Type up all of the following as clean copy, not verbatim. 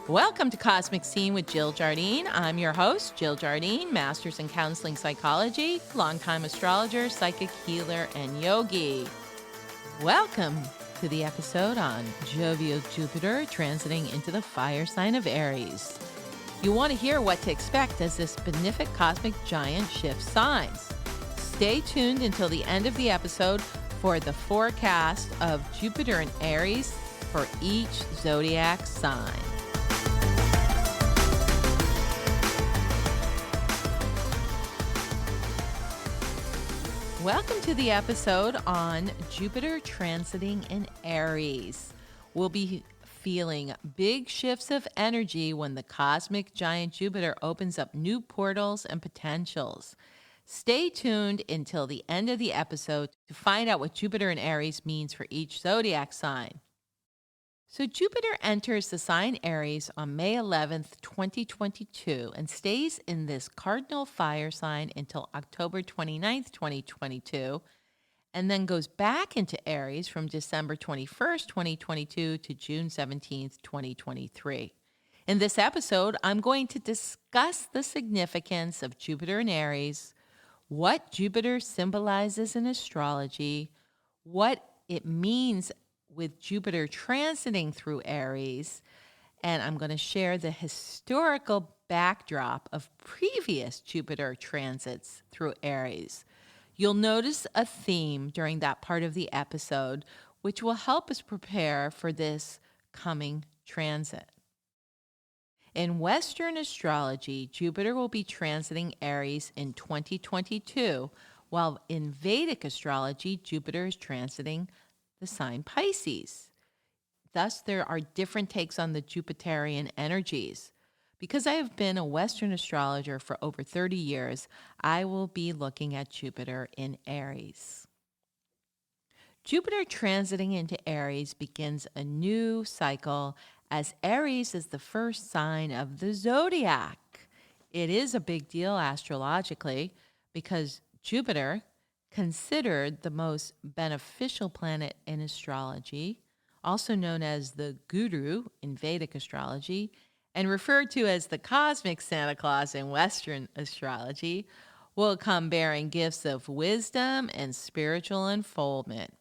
Welcome to Cosmic Scene with Jill Jardine. I'm your host, Jill Jardine, Master's in Counseling Psychology, longtime astrologer, psychic healer, and yogi. Welcome to the episode on Jovial Jupiter transiting into the fire sign of Aries. You want to hear what to expect as this benefic cosmic giant shifts signs. Stay tuned until the end of the episode for the forecast of Jupiter and Aries for each zodiac sign. Welcome to the episode on Jupiter transiting in Aries. We'll be feeling big shifts of energy when the cosmic giant Jupiter opens up new portals and potentials. Stay tuned until the end of the episode to find out what Jupiter in Aries means for each zodiac sign. So Jupiter enters the sign Aries on May 11th, 2022, and stays in this cardinal fire sign until October 29th, 2022, and then goes back into Aries from December 21st, 2022 to June 17th, 2023. In this episode, I'm going to discuss the significance of Jupiter in Aries, what Jupiter symbolizes in astrology, what it means with Jupiter transiting through Aries, and I'm going to share the historical backdrop of previous Jupiter transits through Aries. You'll notice a theme during that part of the episode, which will help us prepare for this coming transit. In Western Astrology, Jupiter will be transiting Aries in 2022, while in Vedic Astrology, Jupiter is transiting the sign Pisces. Thus, there are different takes on the Jupiterian energies. Because I have been a Western astrologer for over 30 years, I will be looking at Jupiter in Aries. Jupiter transiting into Aries begins a new cycle, as Aries is the first sign of the zodiac. It is a big deal astrologically because Jupiter, considered the most beneficial planet in astrology, also known as the guru in Vedic astrology, and referred to as the cosmic Santa Claus in Western astrology, will come bearing gifts of wisdom and spiritual unfoldment.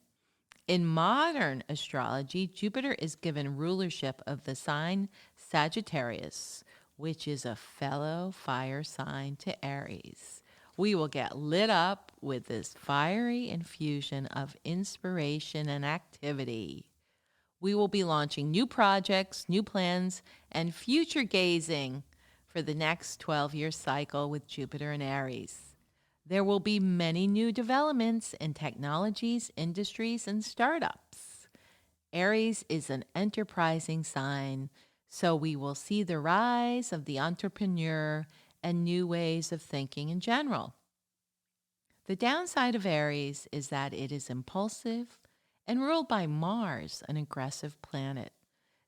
In modern astrology, Jupiter is given rulership of the sign Sagittarius, which is a fellow fire sign to Aries. We will get lit up with this fiery infusion of inspiration and activity. We will be launching new projects, new plans, and future gazing for the next 12-year cycle with Jupiter and Aries. There will be many new developments in technologies, industries, and startups. Aries is an enterprising sign, so we will see the rise of the entrepreneur and new ways of thinking in general. The downside of Aries is that it is impulsive and ruled by Mars, an aggressive planet.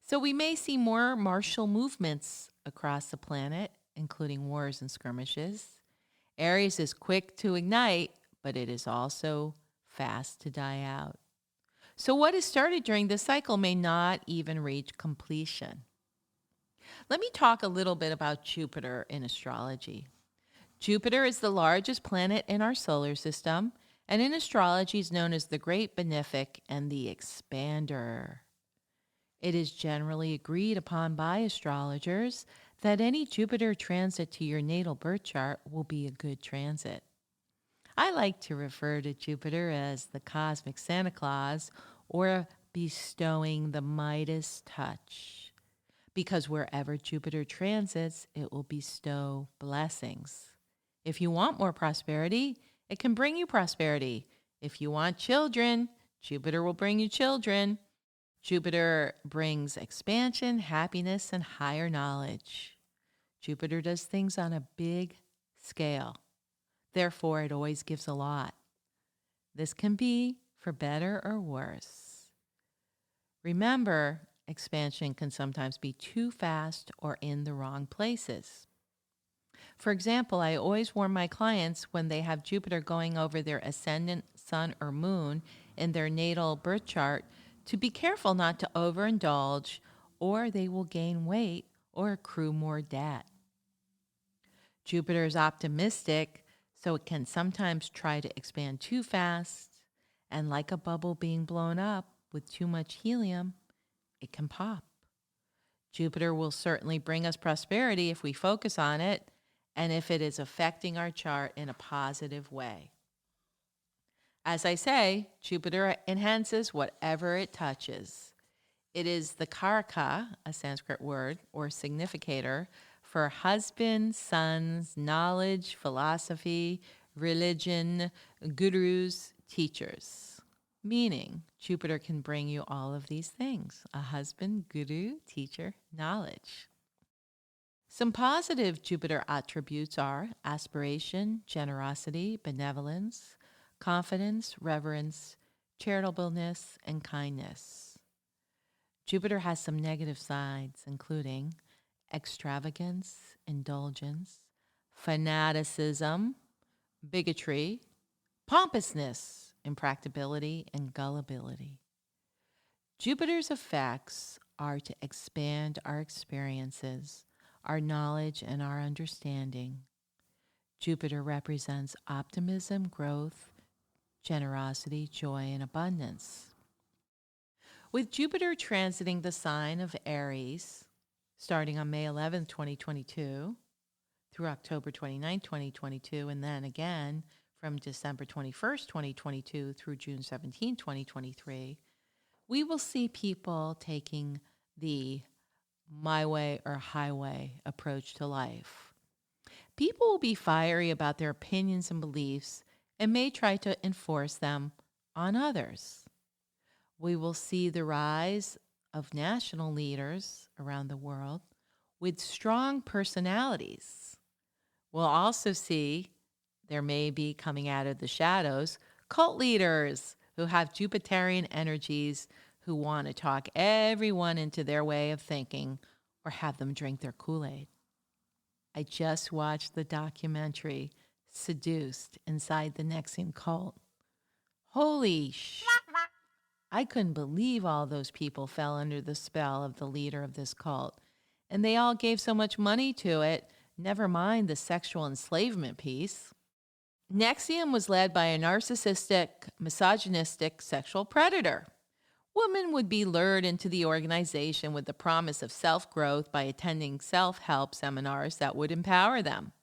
So we may see more martial movements across the planet, including wars and skirmishes. Aries is quick to ignite, but it is also fast to die out. So what is started during this cycle may not even reach completion. Let me talk a little bit about Jupiter in astrology. Jupiter is the largest planet in our solar system, and in astrology is known as the Great Benefic and the Expander. It is generally agreed upon by astrologers that any Jupiter transit to your natal birth chart will be a good transit. I like to refer to Jupiter as the cosmic Santa Claus or bestowing the Midas touch, because wherever Jupiter transits, it will bestow blessings. If you want more prosperity, it can bring you prosperity. If you want children, Jupiter will bring you children. Jupiter brings expansion, happiness, and higher knowledge. Jupiter does things on a big scale. Therefore, it always gives a lot. This can be for better or worse. Remember, expansion can sometimes be too fast or in the wrong places. For example, I always warn my clients when they have Jupiter going over their ascendant sun or moon in their natal birth chart to be careful not to overindulge, or they will gain weight or accrue more debt. Jupiter is optimistic, so it can sometimes try to expand too fast, and like a bubble being blown up with too much helium, it can pop. Jupiter will certainly bring us prosperity if we focus on it and if it is affecting our chart in a positive way. As I say, Jupiter enhances whatever it touches. It is the karaka, a Sanskrit word, or significator for husband, sons, knowledge, philosophy, religion, gurus, teachers. Meaning, Jupiter can bring you all of these things: a husband, guru, teacher, knowledge. Some positive Jupiter attributes are aspiration, generosity, benevolence, confidence, reverence, charitableness, and kindness. Jupiter has some negative sides, including extravagance, indulgence, fanaticism, bigotry, pompousness, impracticability, and gullibility. Jupiter's effects are to expand our experiences, our knowledge, and our understanding. Jupiter represents optimism, growth, generosity, joy, and abundance. With Jupiter transiting the sign of Aries, starting on May 11, 2022, through October 29, 2022, and then again from December 21st, 2022 through June 17, 2023, we will see people taking the my way or highway approach to life. People will be fiery about their opinions and beliefs and may try to enforce them on others. We will see the rise of national leaders around the world with strong personalities. We'll also see there may be coming out of the shadows cult leaders who have Jupiterian energies, who want to talk everyone into their way of thinking or have them drink their Kool-Aid. I just watched the documentary Seduced Inside the NXIVM Cult. Holy sh! I couldn't believe all those people fell under the spell of the leader of this cult. And they all gave so much money to it, never mind the sexual enslavement piece. NXIVM was led by a narcissistic, misogynistic sexual predator. Women would be lured into the organization with the promise of self-growth by attending self-help seminars that would empower them.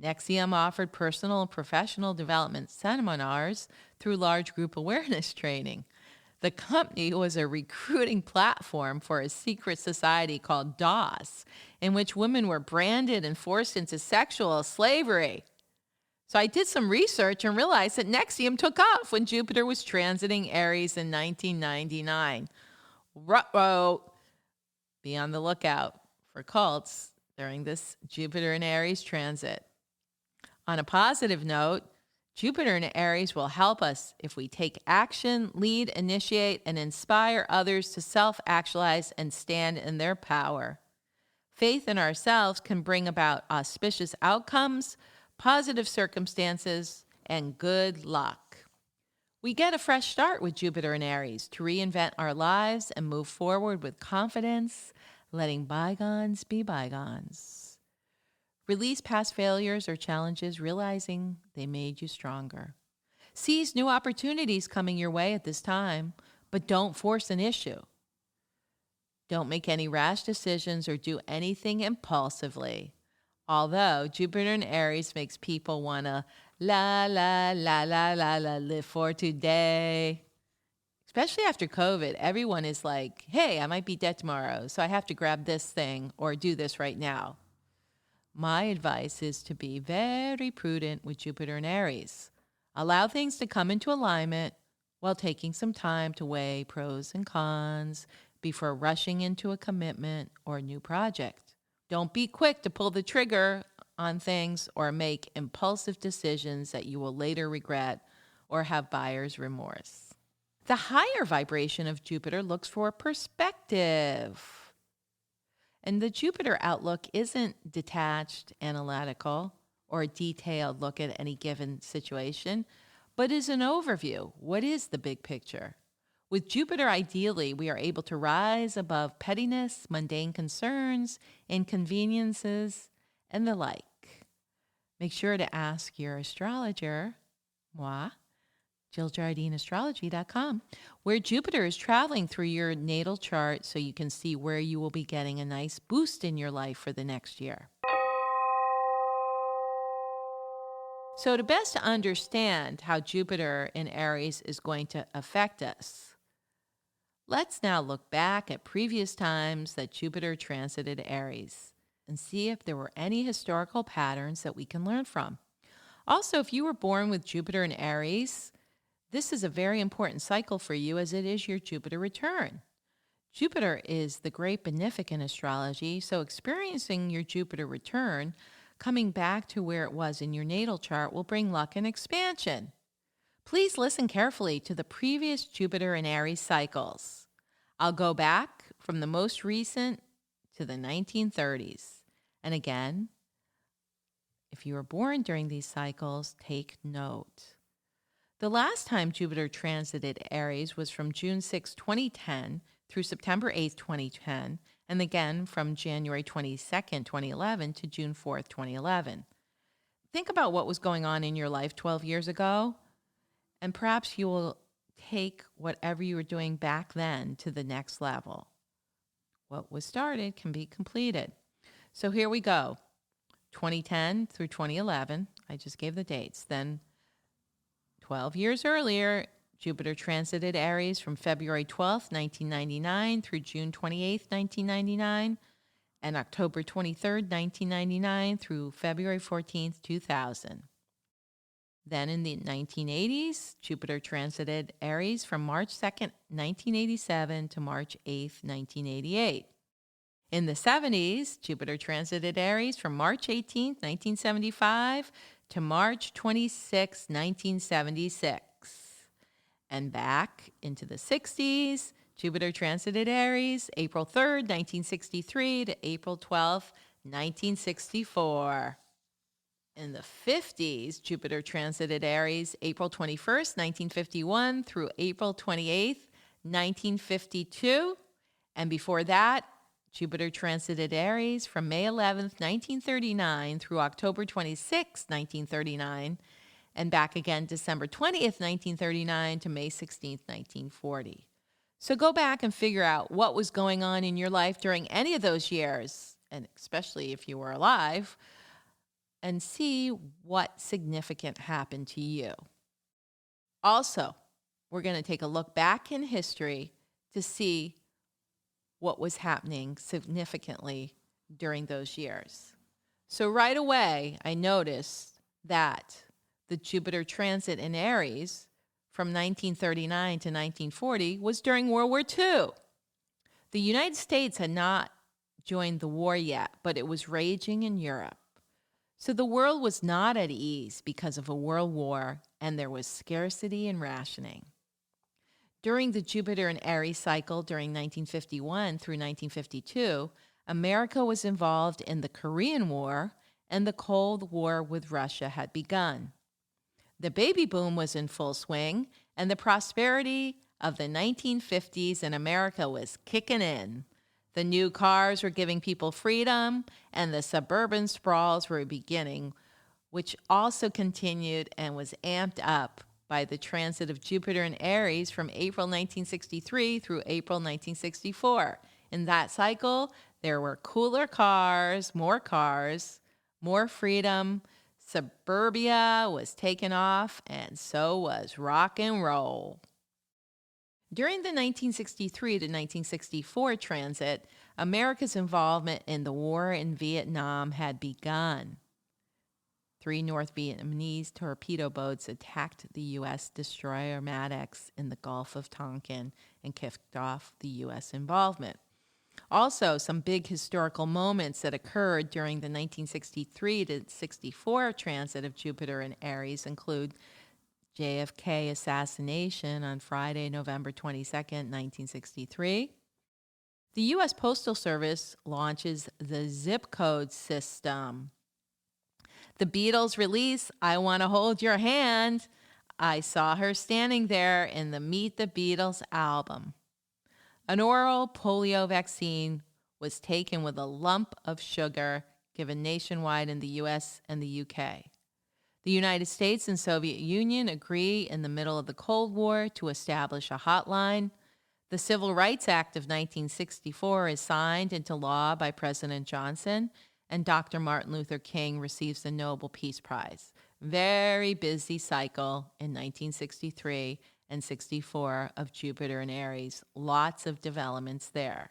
NXIVM offered personal and professional development seminars through large group awareness training. The company was a recruiting platform for a secret society called DOS, in which women were branded and forced into sexual slavery. So I did some research and realized that NXIVM took off when Jupiter was transiting Aries in 1999. Ruh-roh. Be on the lookout for cults during this Jupiter and Aries transit. On a positive note, Jupiter in Aries will help us if we take action, lead, initiate, and inspire others to self-actualize and stand in their power. Faith in ourselves can bring about auspicious outcomes, positive circumstances, and good luck. We get a fresh start with Jupiter in Aries to reinvent our lives and move forward with confidence, letting bygones be bygones. Release past failures or challenges, realizing they made you stronger. Seize new opportunities coming your way at this time, but don't force an issue. Don't make any rash decisions or do anything impulsively. Although Jupiter in Aries makes people want to live for today. Especially after COVID, everyone is like, hey, I might be dead tomorrow, so I have to grab this thing or do this right now. My advice is to be very prudent with Jupiter in Aries. Allow things to come into alignment while taking some time to weigh pros and cons before rushing into a commitment or a new project. Don't be quick to pull the trigger on things or make impulsive decisions that you will later regret or have buyer's remorse. The higher vibration of Jupiter looks for perspective. And the Jupiter outlook isn't detached, analytical, or a detailed look at any given situation, but is an overview. What is the big picture? With Jupiter, ideally, we are able to rise above pettiness, mundane concerns, inconveniences, and the like. Make sure to ask your astrologer, moi, JillJardineAstrology.com, where Jupiter is traveling through your natal chart so you can see where you will be getting a nice boost in your life for the next year. So to best understand how Jupiter in Aries is going to affect us, let's now look back at previous times that Jupiter transited Aries and see if there were any historical patterns that we can learn from. Also, if you were born with Jupiter in Aries, this is a very important cycle for you as it is your Jupiter return. Jupiter is the great benefic in astrology, so experiencing your Jupiter return, coming back to where it was in your natal chart, will bring luck and expansion. Please listen carefully to the previous Jupiter and Aries cycles. I'll go back from the most recent to the 1930s. And again, if you were born during these cycles, take note. The last time Jupiter transited Aries was from June 6, 2010 through September 8, 2010, and again from January 22, 2011 to June 4, 2011. Think about what was going on in your life 12 years ago, and perhaps you will take whatever you were doing back then to the next level. What was started can be completed. So here we go. 2010 through 2011, I just gave the dates. Then 12 years earlier, Jupiter transited Aries from February 12th, 1999 through June 28th, 1999, and October 23rd, 1999 through February 14th, 2000. Then in the 1980s, Jupiter transited Aries from March 2nd, 1987 to March 8th, 1988. In the 70s, Jupiter transited Aries from March 18th, 1975 to March 26, 1976. And back into the 60s, Jupiter transited Aries April 3rd, 1963 to April 12th, 1964. In the 50s, Jupiter transited Aries April 21st, 1951 through April 28th, 1952. And before that, Jupiter transited Aries from May 11th, 1939 through October 26th, 1939, and back again December 20th, 1939 to May 16th, 1940. So go back and figure out what was going on in your life during any of those years, and especially if you were alive, and see what significant happened to you. Also, we're going to take a look back in history to see what was happening significantly during those years. So right away, I noticed that the Jupiter transit in Aries from 1939 to 1940 was during World War II. The United States had not joined the war yet, but it was raging in Europe. So the world was not at ease because of a world war, and there was scarcity and rationing. During the Jupiter and Aries cycle during 1951 through 1952, America was involved in the Korean War, and the Cold War with Russia had begun. The baby boom was in full swing, and the prosperity of the 1950s in America was kicking in. The new cars were giving people freedom, and the suburban sprawls were beginning, which also continued and was amped up by the transit of Jupiter in Aries from April 1963 through April 1964. In that cycle, there were cooler cars, more freedom. Suburbia was taken off, and so was rock and roll. During the 1963 to 1964 transit, America's involvement in the war in Vietnam had begun. 3 North Vietnamese torpedo boats attacked the U.S. destroyer Maddox in the Gulf of Tonkin and kicked off the U.S. involvement. Also, some big historical moments that occurred during the 1963 to 64 transit of Jupiter in Aries include JFK assassination on Friday, November 22nd, 1963. The U.S. Postal Service launches the zip code system. The Beatles release I Want to Hold Your Hand I saw her standing there in the Meet the Beatles album. An oral polio vaccine was taken with a lump of sugar given nationwide in the US and the UK. The United States and Soviet Union agree in the middle of the Cold War to establish a hotline. The Civil Rights Act of 1964 is signed into law by President Johnson, and Dr. Martin Luther King receives the Nobel Peace Prize. Very busy cycle in 1963 and 64 of Jupiter and Aries. Lots of developments there.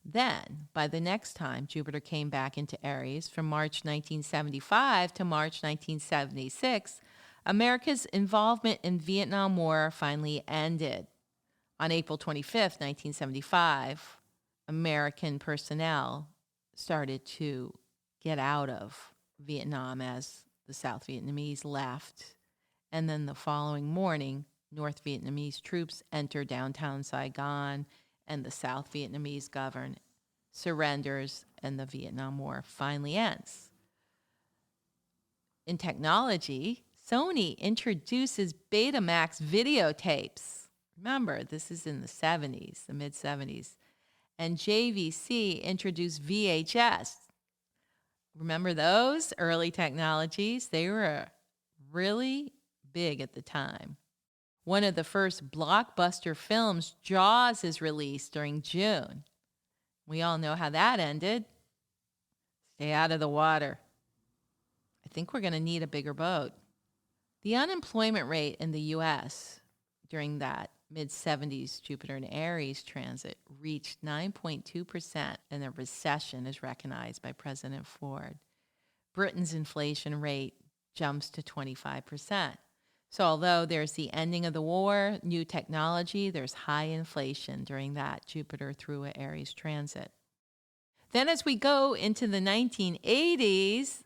Then, by the next time Jupiter came back into Aries from March 1975 to March 1976, America's involvement in Vietnam War finally ended. On April 25th, 1975, American personnel started to get out of Vietnam as the South Vietnamese left. And then the following morning, North Vietnamese troops enter downtown Saigon, and the South Vietnamese government surrenders, and the Vietnam War finally ends. In technology, Sony introduces Betamax videotapes. Remember, this is in the 70s, the mid-70s. And JVC introduced VHS. Remember those early technologies? They were really big at the time. One of the first blockbuster films, Jaws, is released during June. We all know how that ended. Stay out of the water. I think we're going to need a bigger boat. The unemployment rate in the U.S. during that mid-70s Jupiter and Aries transit reached 9.2%, and a recession is recognized by President Ford. Britain's inflation rate jumps to 25%. So although there's the ending of the war, new technology, there's high inflation during that Jupiter through an Aries transit. Then as we go into the 1980s,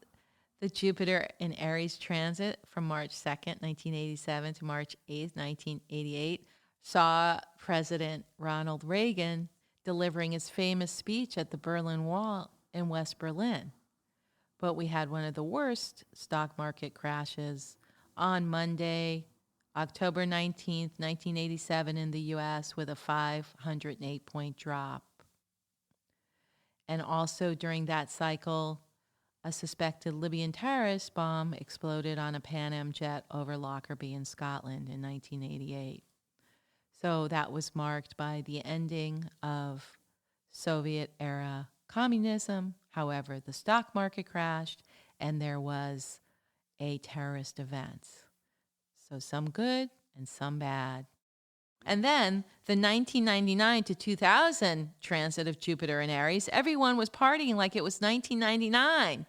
the Jupiter in Aries transit from March 2nd, 1987 to March 8th, 1988, saw President Ronald Reagan delivering his famous speech at the Berlin Wall in West Berlin. But we had one of the worst stock market crashes on Monday, October 19th, 1987 in the U.S. with a 508-point drop. And also during that cycle, a suspected Libyan terrorist bomb exploded on a Pan Am jet over Lockerbie in Scotland in 1988. So that was marked by the ending of Soviet-era communism. However, the stock market crashed, and there was a terrorist event. So some good and some bad. And then the 1999 to 2000 transit of Jupiter in Aries, everyone was partying like it was 1999.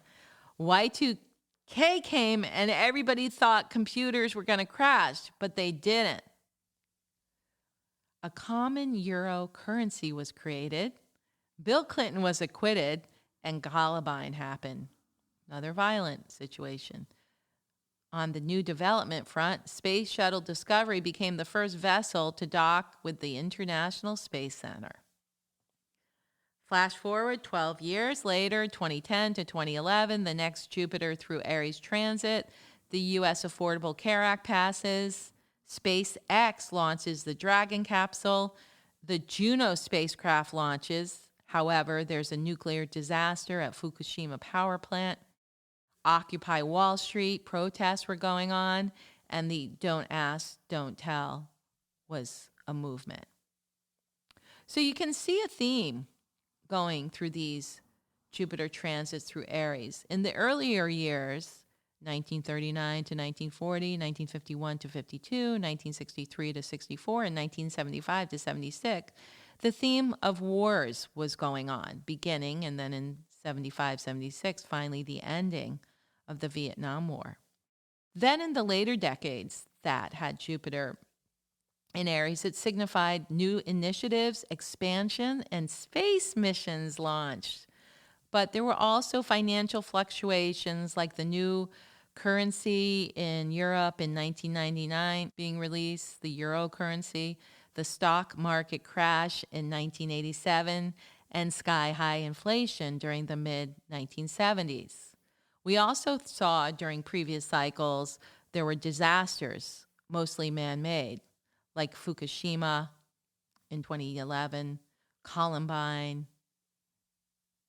Y2K came and everybody thought computers were going to crash, but they didn't. A common euro currency was created. Bill Clinton was acquitted, and Columbine happened. Another violent situation. On the new development front, Space Shuttle Discovery became the first vessel to dock with the International Space Center. Flash forward 12 years later, 2010 to 2011, the next Jupiter through Aries transit, the U.S. Affordable Care Act passes, SpaceX launches the Dragon capsule, the Juno spacecraft launches. However, there's a nuclear disaster at Fukushima power plant. Occupy Wall Street protests were going on, and the Don't Ask, Don't Tell was a movement. So you can see a theme going through these Jupiter transits through Aries. In the earlier years, 1939 to 1940, 1951 to 52, 1963 to 64, and 1975 to 76, the theme of wars was going on, beginning, and then in 75, 76, finally the ending of the Vietnam War. Then in the later decades that had Jupiter in Aries, it signified new initiatives, expansion, and space missions launched. But there were also financial fluctuations, like the new currency in Europe in 1999 being released, the euro currency, the stock market crash in 1987, and sky-high inflation during the mid-1970s. We also saw during previous cycles there were disasters mostly man-made, like Fukushima in 2011, Columbine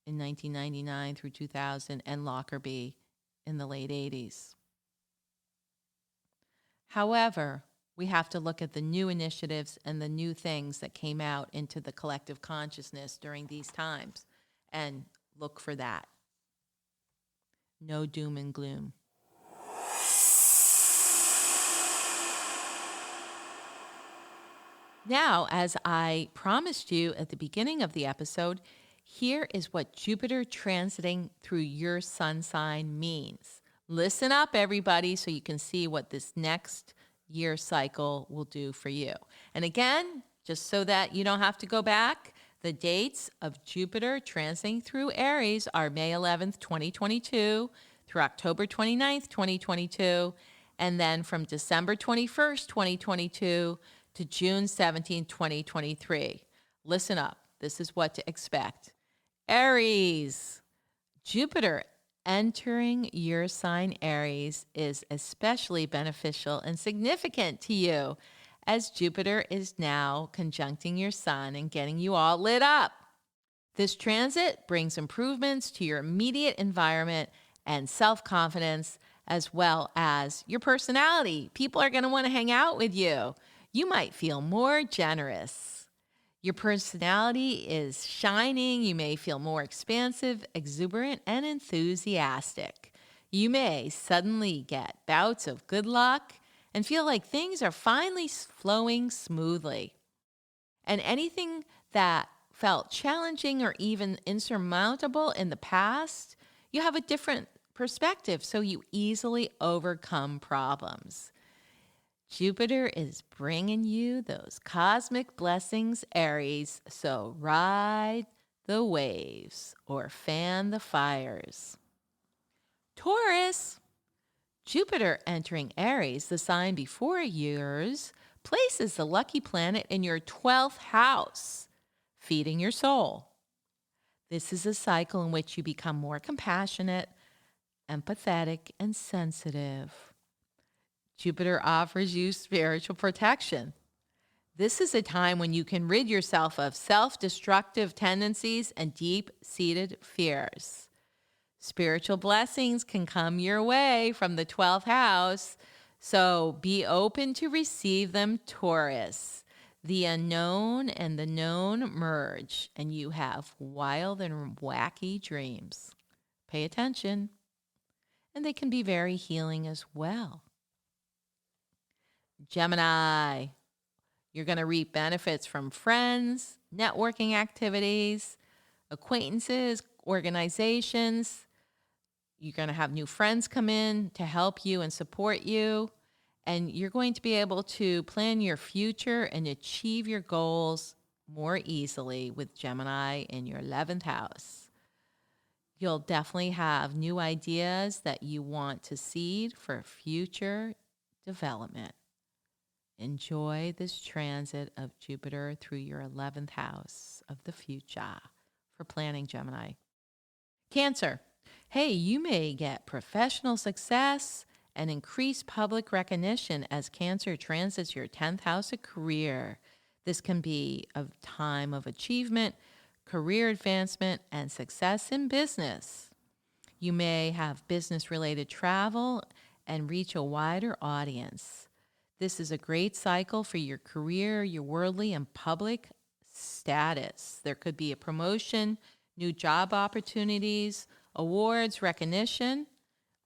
in 1999 through 2000, and Lockerbie in the late 80s. However, we have to look at the new initiatives and the new things that came out into the collective consciousness during these times and look for that. No doom and gloom. Now, as I promised you at the beginning of the episode, here is what Jupiter transiting through your sun sign means. Listen up, everybody, so you can see what this next year cycle will do for you. And again, just so that you don't have to go back, the dates of Jupiter transiting through Aries are May 11th, 2022 through October 29th, 2022, and then from December 21st, 2022 to June 17th, 2023. Listen up. This is what to expect. Aries, Jupiter entering your sign Aries is especially beneficial and significant to you, as Jupiter is now conjuncting your sun and getting you all lit up. This transit brings improvements to your immediate environment and self-confidence, as well as your personality. People are going to want to hang out with you. You might feel more generous. Your personality is shining. You may feel more expansive, exuberant, and enthusiastic. You may suddenly get bouts of good luck and feel like things are finally flowing smoothly. And anything that felt challenging or even insurmountable in the past, you have a different perspective, so you easily overcome problems. Jupiter is bringing you those cosmic blessings, Aries, so ride the waves or fan the fires. Taurus, Jupiter entering Aries, the sign before yours, places the lucky planet in your 12th house, feeding your soul. This is a cycle in which you become more compassionate, empathetic, and sensitive. Jupiter offers you spiritual protection. This is a time when you can rid yourself of self-destructive tendencies and deep-seated fears. Spiritual blessings can come your way from the 12th house, so be open to receive them, Taurus. The unknown and the known merge, and you have wild and wacky dreams. Pay attention, and they can be very healing as well. Gemini, you're going to reap benefits from friends, networking activities, acquaintances, organizations. You're going to have new friends come in to help you and support you. And you're going to be able to plan your future and achieve your goals more easily with Gemini in your 11th house. You'll definitely have new ideas that you want to seed for future development. Enjoy this transit of Jupiter through your 11th house of the future for planning, Gemini. Cancer. Hey, you may get professional success and increased public recognition as Cancer transits your 10th house of career. This can be a time of achievement, career advancement, and success in business. You may have business-related travel and reach a wider audience. This is a great cycle for your career, your worldly and public status. There could be a promotion, new job opportunities, awards, recognition.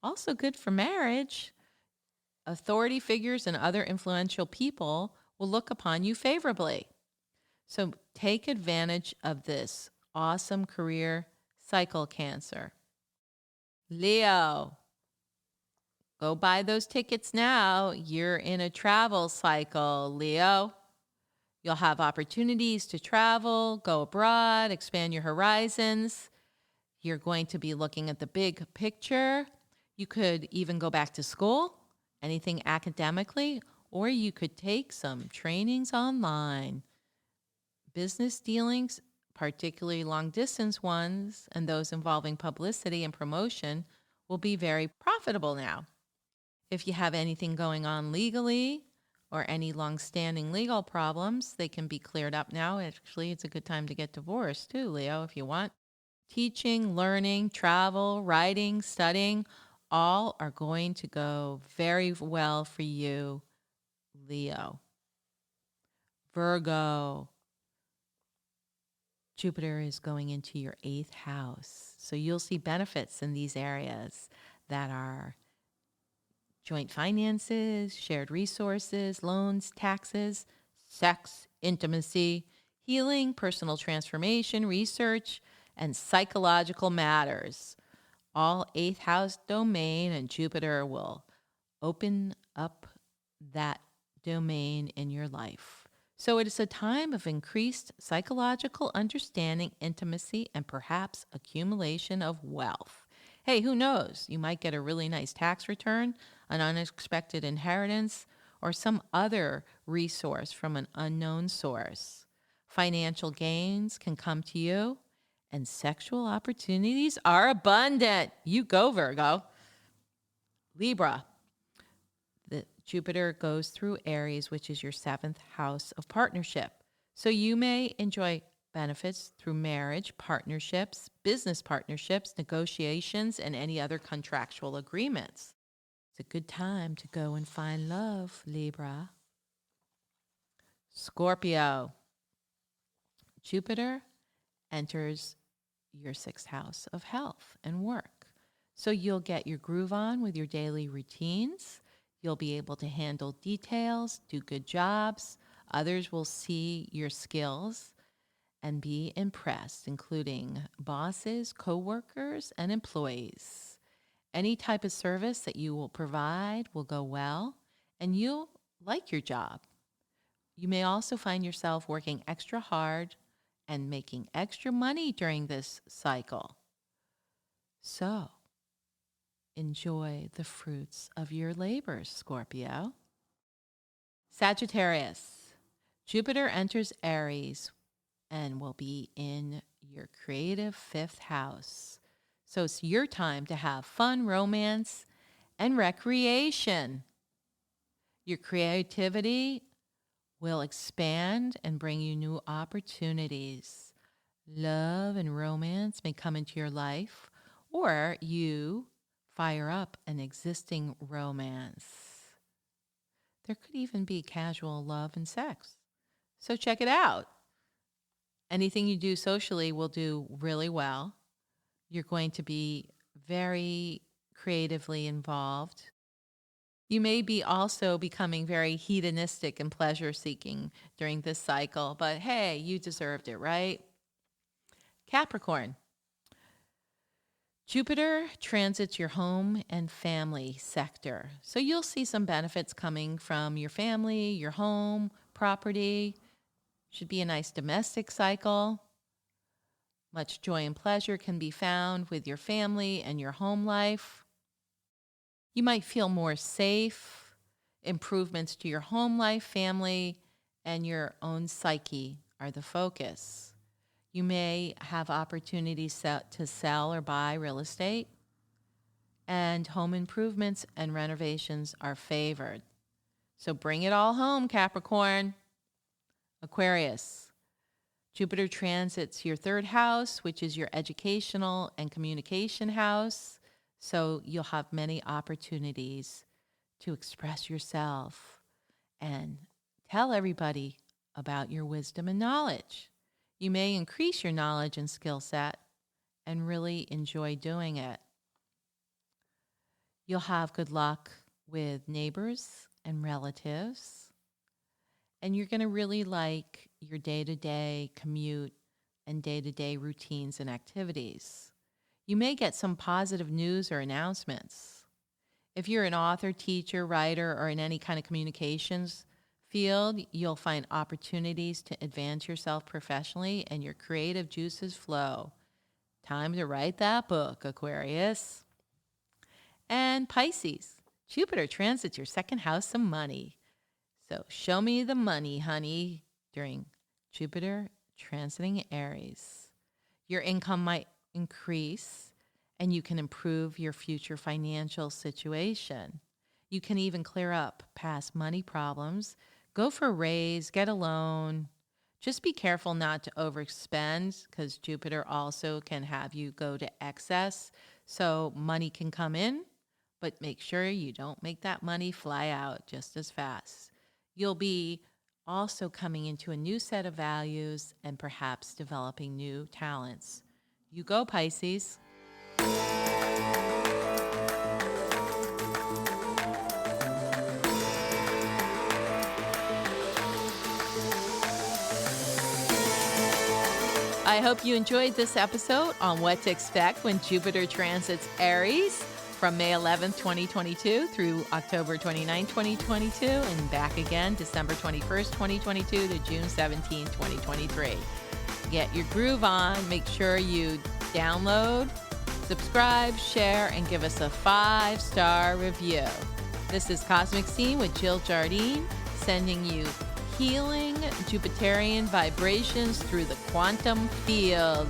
Also good for marriage. Authority figures and other influential people will look upon you favorably. So take advantage of this awesome career cycle, Cancer. Leo, go buy those tickets now. You're in a travel cycle, Leo. You'll have opportunities to travel, go abroad, expand your horizons. You're going to be looking at the big picture. You could even go back to school, anything academically, or you could take some trainings online. Business dealings, particularly long-distance ones, and those involving publicity and promotion, will be very profitable now. If you have anything going on legally, or any long-standing legal problems, they can be cleared up now. Actually, it's a good time to get divorced too, Leo, if you want. Teaching, learning, travel, writing, studying, all are going to go very well for you, Leo. Virgo, Jupiter is going into your 8th house. So you'll see benefits in these areas that are joint finances, shared resources, loans, taxes, sex, intimacy, healing, personal transformation, research, and psychological matters. All 8th house domain, and Jupiter will open up that domain in your life. So it is a time of increased psychological understanding, intimacy, and perhaps accumulation of wealth. Hey, who knows? You might get a really nice tax return, an unexpected inheritance, or some other resource from an unknown source. Financial gains can come to you, and sexual opportunities are abundant. You go, Virgo. Libra. The Jupiter goes through Aries, which is your 7th house of partnership. So you may enjoy benefits through marriage, partnerships, business partnerships, negotiations, and any other contractual agreements. It's a good time to go and find love, Libra. Scorpio. Jupiter enters your 6th house of health and work. So you'll get your groove on with your daily routines. You'll be able to handle details, do good jobs. Others will see your skills and be impressed, including bosses, coworkers, and employees. Any type of service that you will provide will go well, and you'll like your job. You may also find yourself working extra hard and making extra money during this cycle. So, enjoy the fruits of your labors, Scorpio. Sagittarius. Jupiter enters Aries and will be in your creative 5th house. So it's your time to have fun, romance, and recreation. Your creativity will expand and bring you new opportunities. Love and romance may come into your life, or you fire up an existing romance. There could even be casual love and sex. So check it out. Anything you do socially will do really well. You're going to be very creatively involved. You may be also becoming very hedonistic and pleasure-seeking during this cycle, but hey, you deserved it, right? Capricorn. Jupiter transits your home and family sector. So you'll see some benefits coming from your family, your home, property. Should be a nice domestic cycle. Much joy and pleasure can be found with your family and your home life. You might feel more safe. Improvements to your home life, family, and your own psyche are the focus. You may have opportunities to sell or buy real estate, and home improvements and renovations are favored. So bring it all home, Capricorn. Aquarius. Jupiter transits your 3rd house, which is your educational and communication house. So you'll have many opportunities to express yourself and tell everybody about your wisdom and knowledge. You may increase your knowledge and skill set and really enjoy doing it. You'll have good luck with neighbors and relatives. And you're going to really like your day-to-day commute and day-to-day routines and activities. You may get some positive news or announcements. If you're an author, teacher, writer, or in any kind of communications field, you'll find opportunities to advance yourself professionally and your creative juices flow. Time to write that book, Aquarius. And Pisces. Jupiter transits your 2nd house of money. So show me the money, honey, during Jupiter transiting Aries. Your income might increase, and you can improve your future financial situation. You can even clear up past money problems. Go for a raise, get a loan. Just be careful not to overspend because Jupiter also can have you go to excess. So money can come in, but make sure you don't make that money fly out just as fast. You'll be also coming into a new set of values and perhaps developing new talents. You go, Pisces. I hope you enjoyed this episode on what to expect when Jupiter transits Aries from May 11th, 2022 through October 29th, 2022, and back again December 21st, 2022 to June 17th, 2023. Get your groove on. Make sure you download, subscribe, share, and give us a 5-star review. This is Cosmic Scene with Jill Jardine, sending you healing Jupiterian vibrations through the quantum field.